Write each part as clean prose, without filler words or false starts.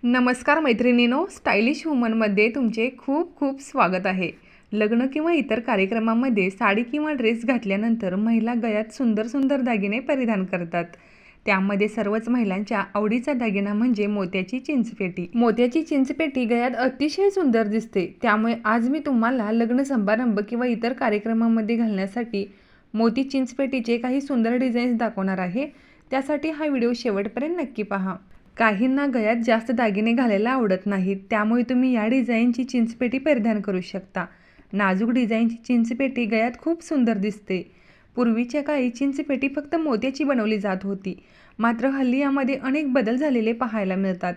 नमस्कार मैत्रिणींनो, स्टायलिश वुमनमध्ये तुमचे खूप खूप स्वागत आहे. लग्न किंवा इतर कार्यक्रमामध्ये साडी किंवा ड्रेस घातल्यानंतर महिला गळ्यात सुंदर सुंदर दागिने परिधान करतात. त्यामध्ये सर्वच महिलांच्या आवडीचा दागिना म्हणजे मोत्याची चिंचपेटी. मोत्याची चिंचपेटी गळ्यात अतिशय सुंदर दिसते. त्यामुळे आज मी तुम्हाला लग्न समारंभ किंवा इतर कार्यक्रमामध्ये घालण्यासाठी मोती चिंचपेटीचे काही सुंदर डिझाईन्स दाखवणार आहे. त्यासाठी हा व्हिडिओ शेवटपर्यंत नक्की पहा. काहींना गळ्यात जास्त दागिने घालायला आवडत नाहीत, त्यामुळे तुम्ही या डिझाईनची चिंचपेटी परिधान करू शकता. नाजूक डिझाईनची चिंचपेटी गळ्यात खूप सुंदर दिसते. पूर्वीच्या काळी चिंचपेटी फक्त मोत्याची बनवली जात होती, मात्र हल्ली यामध्ये अनेक बदल झालेले पाहायला मिळतात.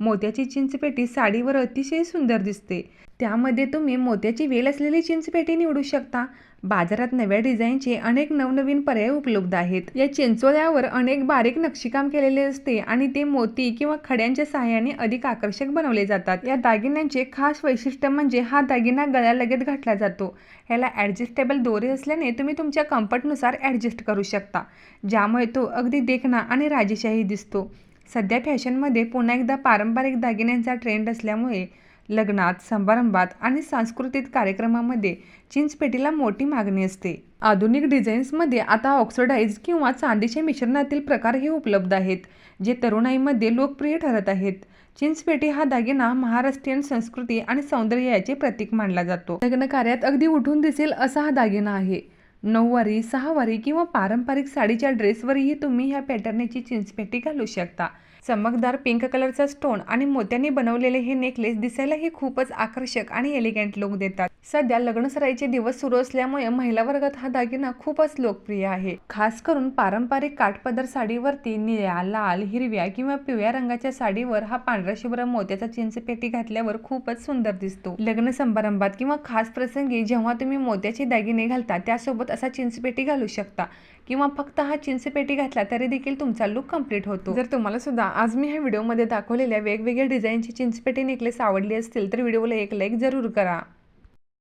मोत्याची चिंचपेटी साडीवर अतिशय सुंदर दिसते. त्यामध्ये तुम्ही मोत्याची वेल असलेली चिंचपेटी निवडू शकता. बाजारात नव्या डिझाईनचे अनेक नवनवीन पर्याय उपलब्ध आहेत. या चिंचोळ्यावर अनेक बारीक नक्षीकाम केलेले असते आणि ते मोती किंवा खड्यांच्या सहाय्याने अधिक आकर्षक बनवले जातात. या दागिन्यांचे खास वैशिष्ट्य म्हणजे हा दागिना गळ्यालगत घातला जातो. ह्याला ॲडजस्टेबल दोरे असल्याने तुम्ही तुमच्या कम्फर्टनुसार ॲडजस्ट करू शकता, ज्यामुळे तो अगदी देखणा आणि राजेशाही दिसतो. सध्या फॅशनमध्ये पुन्हा एकदा पारंपरिक दागिन्यांचा ट्रेंड असल्यामुळे लग्नात, समारंभात आणि सांस्कृतिक कार्यक्रमामध्ये चिंचपेटीला मोठी मागणी असते. आधुनिक डिझाईन्समध्ये आता ऑक्सिडाइज किंवा चांदीच्या मिश्रणातील प्रकारही उपलब्ध आहेत, जे तरुणाईमध्ये लोकप्रिय ठरत आहेत. चिंचपेटी हा दागिना महाराष्ट्रीयन संस्कृती आणि सौंदर्य याचे प्रतीक मानला जातो. लग्न कार्यात अगदी उठून दिसेल असा हा दागिना आहे. नऊवारी, सहावारी किंवा पारंपरिक साडीच्या ड्रेसवरही तुम्ही ह्या पॅटर्नची चिंचपेटी घालू शकता. चमकदार पिंक कलरचा स्टोन आणि मोत्यांनी बनवलेले हे नेकलेस दिसायलाही खूपच आकर्षक आणि एलिगंट लुक देतात. सध्या लग्नसराईचे दिवस सुरू असल्यामुळे महिला वर्गात हा दागिना खूपच लोकप्रिय आहे. खास करून पारंपरिक काठपदर साडीवरती निळ्या, लाल, हिरव्या किंवा पिवळ्या रंगाच्या साडीवर हा पांढरा शुभ्र मोत्याचा चिंचपेटी घातल्यावर खूपच सुंदर दिसतो. लग्न समारंभात किंवा खास प्रसंगी जेव्हा तुम्ही मोत्याचे दागिने घालता त्यासोबत असा चिंचपेटी घालू शकता, किंवा फक्त हा चिंचपेटी घातला तरी देखील तुमचा लुक कंप्लीट होतो. जर तुम्हाला सुद्धा आज मी ह्या व्हिडिओमध्ये दाखवलेल्या वेगवेगळ्या डिझाईनची चिंचपेटी नेकलेस आवडली असतील तर व्हिडिओला एक लाईक जरूर करा.